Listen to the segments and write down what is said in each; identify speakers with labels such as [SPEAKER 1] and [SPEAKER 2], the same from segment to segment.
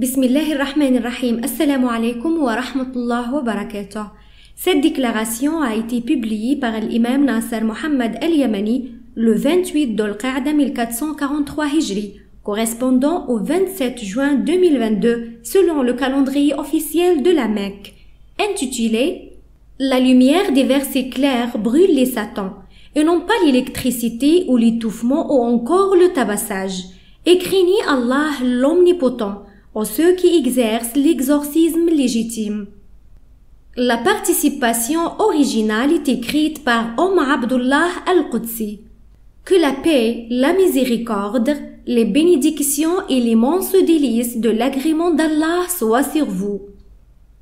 [SPEAKER 1] Bismillahirrahmanirrahim. Assalamu alaikum wa rahmatullah wa barakatuh. Cette déclaration a été publiée par l'imam Nasser Mohammed al-Yamani le 28 Dhul-Qa'da 1443 Hijri, correspondant au 27 juin 2022 selon le calendrier officiel de la Mecque, intitulé « La lumière des versets clairs brûle les satans, et non pas l'électricité ou l'étouffement ou encore le tabassage. Et craignez Allah l'Omnipotent, aux ceux qui exercent l'exorcisme légitime. » La participation originale est écrite par Abdullah al-Qudsi. Que la paix, la miséricorde, les bénédictions et l'immense délice de l'agrément d'Allah soient sur vous.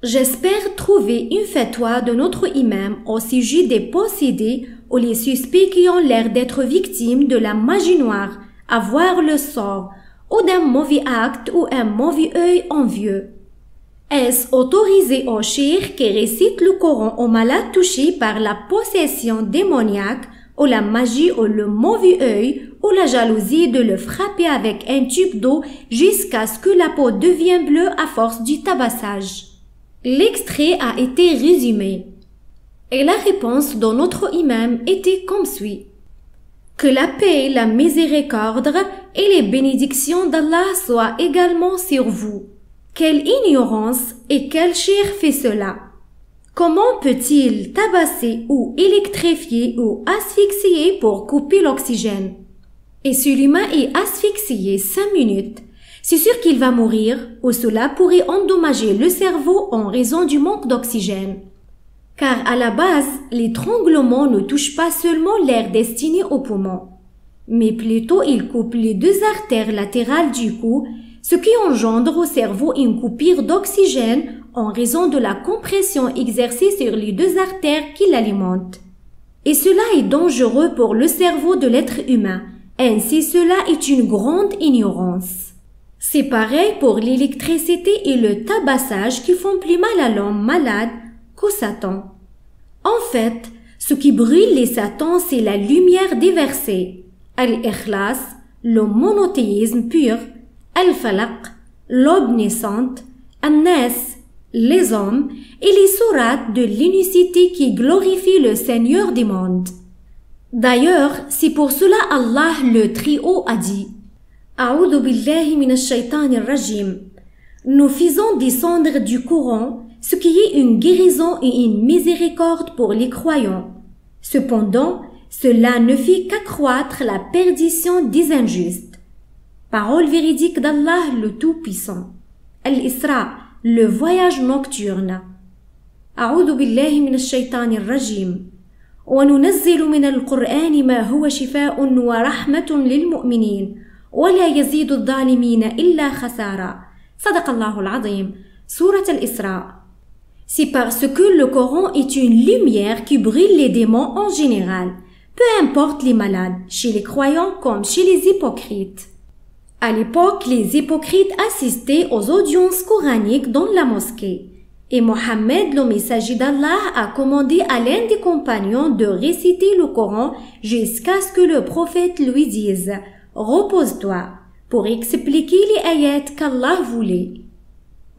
[SPEAKER 1] J'espère trouver une fatwa de notre imam au sujet des possédés ou les suspects qui ont l'air d'être victimes de la magie noire, à voir le sort, ou d'un mauvais acte ou un mauvais œil envieux. Est-ce autorisé aux cheikh qui récitent le Coran aux malades touchés par la possession démoniaque ou la magie ou le mauvais œil ou la jalousie de le frapper avec un tube d'eau jusqu'à ce que la peau devienne bleue à force du tabassage? L'extrait a été résumé. Et la réponse de notre imam était comme suit. Que la paix, la miséricorde et les bénédictions d'Allah soient également sur vous. Quelle ignorance et quel cheikh fait cela? Comment peut-il tabasser ou électrifier ou asphyxier pour couper l'oxygène? Et si l'humain est asphyxié 5 minutes, c'est sûr qu'il va mourir ou cela pourrait endommager le cerveau en raison du manque d'oxygène. Car à la base, l'étranglement ne touche pas seulement l'air destiné aux poumons, mais plutôt il coupe les 2 artères latérales du cou, ce qui engendre au cerveau une coupure d'oxygène en raison de la compression exercée sur les 2 artères qui l'alimentent. Et cela est dangereux pour le cerveau de l'être humain, ainsi cela est une grande ignorance. C'est pareil pour l'électricité et le tabassage qui font plus mal à l'homme malade qu'au Satan. En fait, ce qui brûle les satans, c'est la lumière des versets. Al-Ikhlas, le monothéisme pur, Al-Falaq, l'aube naissante, An-Nas, les hommes, et les sourates de l'unicité qui glorifient le Seigneur des mondes. D'ailleurs, c'est pour cela Allah le Très-Haut a dit A'udhu billahi minash shaitanir rajim. Nous faisons descendre du Coran ce qui est une guérison et une miséricorde pour les croyants. Cependant, cela ne fait qu'accroître la perdition des injustes. Parole véridique d'Allah le Tout-Puissant. Al-Isra, le voyage nocturne. A'udhu billahi minash shaitanir rajim. وَنُنَزِّلُ مِنَ الْقُرْآنِ مَا هُوَ شِفَاءٌ وَرَحْمَةٌ لِلْمُؤْمِنِينَ وَلَا يَزِيدُ الظَّالِمِينَ إِلَّا خَسَارًا. صدق الله العظيم. Sourate al-Isra. C'est parce que le Coran est une lumière qui brûle les démons en général, peu importe les malades, chez les croyants comme chez les hypocrites. À l'époque, les hypocrites assistaient aux audiences coraniques dans la mosquée. Et Mohammed, le messager d'Allah, a commandé à l'un des compagnons de réciter le Coran jusqu'à ce que le prophète lui dise « Repose-toi » pour expliquer les ayats qu'Allah voulait.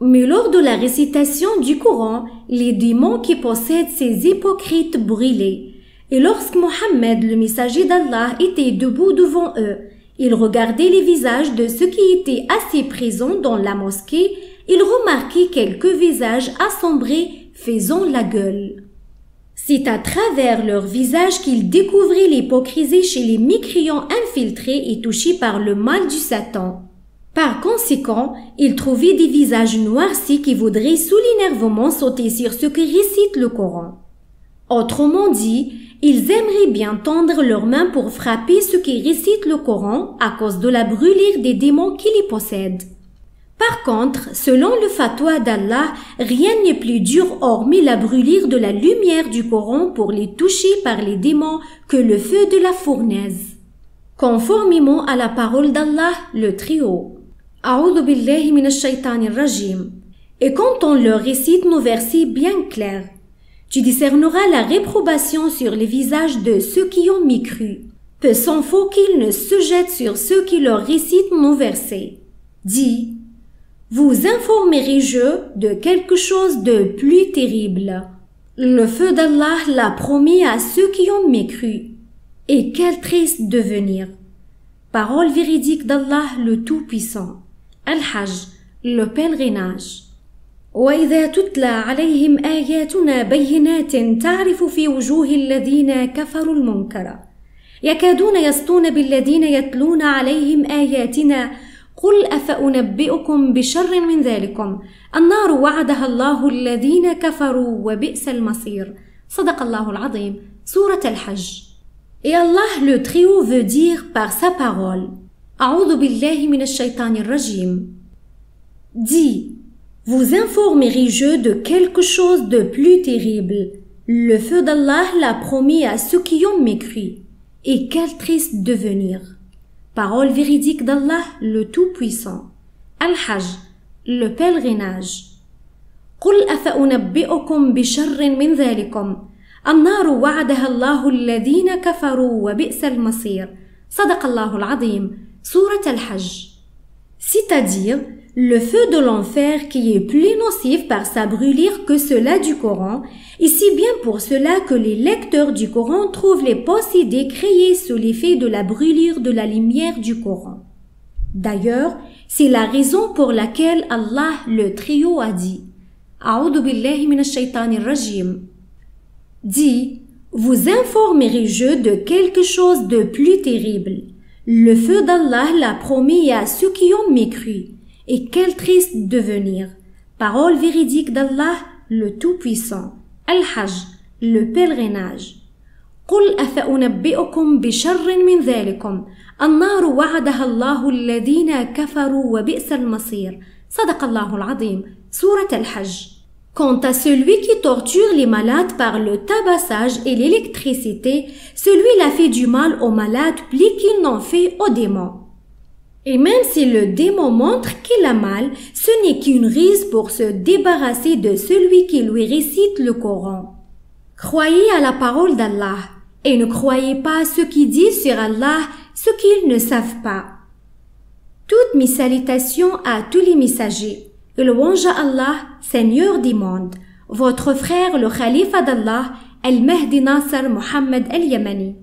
[SPEAKER 1] Mais lors de la récitation du Coran, les démons qui possèdent ces hypocrites brûlaient. Et lorsque Mohammed, le messager d'Allah, était debout devant eux, il regardait les visages de ceux qui étaient assis présents dans la mosquée. Il remarquait quelques visages assombrés faisant la gueule. C'est à travers leurs visages qu'il découvrit l'hypocrisie chez les mécréants infiltrés et touchés par le mal du Satan. Par conséquent, il trouvait des visages noircis qui voudraient sous l'énervement sauter sur ceux qui récitent le Coran. Autrement dit, ils aimeraient bien tendre leurs mains pour frapper ceux qui récitent le Coran à cause de la brûlure des démons qui les possèdent. Par contre, selon le fatwa d'Allah, rien n'est plus dur hormis la brûlure de la lumière du Coran pour les toucher par les démons que le feu de la fournaise. Conformément à la parole d'Allah, le Très-Haut. A'udhu billahi minash shaitanir rajim. Et quand on leur récite nos versets bien clairs, tu discerneras la réprobation sur les visages de ceux qui ont mécru. Peu s'en faut qu'ils ne se jettent sur ceux qui leur récitent nos versets. Dis, Vous informerai-je de quelque chose de plus terrible? Le feu d'Allah l'a promis à ceux qui ont mécru. Et quel triste devenir! Parole véridique d'Allah le Tout-Puissant. Al-Hajj, le pèlerinage. وإذا تتلى عليهم آياتنا بينات تعرف في وجوه الذين كفروا المنكر يكادون يسطون بالذين يتلون عليهم آياتنا قل أفأنبئكم بشر من ذلكم النار وعدها الله الذين كفروا وبئس المصير. صدق الله العظيم. Sourate Al-Hajj. Et Allah le Très-Haut veut dire par sa parole. A'udhu billahi minash shaytanir rajim. Dis, vous informerai-je de quelque chose de plus terrible? Le feu d'Allah l'a promis à ceux qui ont mécru. Et quel triste devenir! Parole véridique d'Allah le Tout-Puissant. Al-Hajj, le pèlerinage. قل أفأنبئكم بشر من ذلكم النار وعدها الله الذين كفروا وبئس المصير. صدق الله العظيم. Sourate Al-Hajj. C'est-à-dire, le feu de l'enfer qui est plus nocif par sa brûlure que cela du Coran, et si bien pour cela que les lecteurs du Coran trouvent les possédés créés sous l'effet de la brûlure de la lumière du Coran. D'ailleurs, c'est la raison pour laquelle Allah le Très-Haut a dit A'udhu billahi minash shaytanir rajim. Dit, vous informerai-je de quelque chose de plus terrible? Le feu d'Allah l'a promis à ceux qui ont mécru. Et quel triste devenir! Parole véridique d'Allah, le Tout-Puissant. Al-Hajj, le pèlerinage. قل أفأنبئكم بشر من ذلكم النار وعدها الله الذين كفروا وبئس المصير. صدق الله العظيم. Sourate Al-Hajj. Quant à celui qui torture les malades par le tabassage et l'électricité, celui-là fait du mal aux malades plus qu'il n'en fait aux démons. Et même si le démon montre qu'il a mal, ce n'est qu'une ruse pour se débarrasser de celui qui lui récite le Coran. Croyez à la parole d'Allah et ne croyez pas à ceux qui disent sur Allah ce qu'ils ne savent pas. Toutes mes salutations à tous les messagers. Et louange à Allah, Seigneur des mondes. Votre frère, le Khalifa d'Allah, Al-Mahdi Nasser Mohammed Al-Yamani.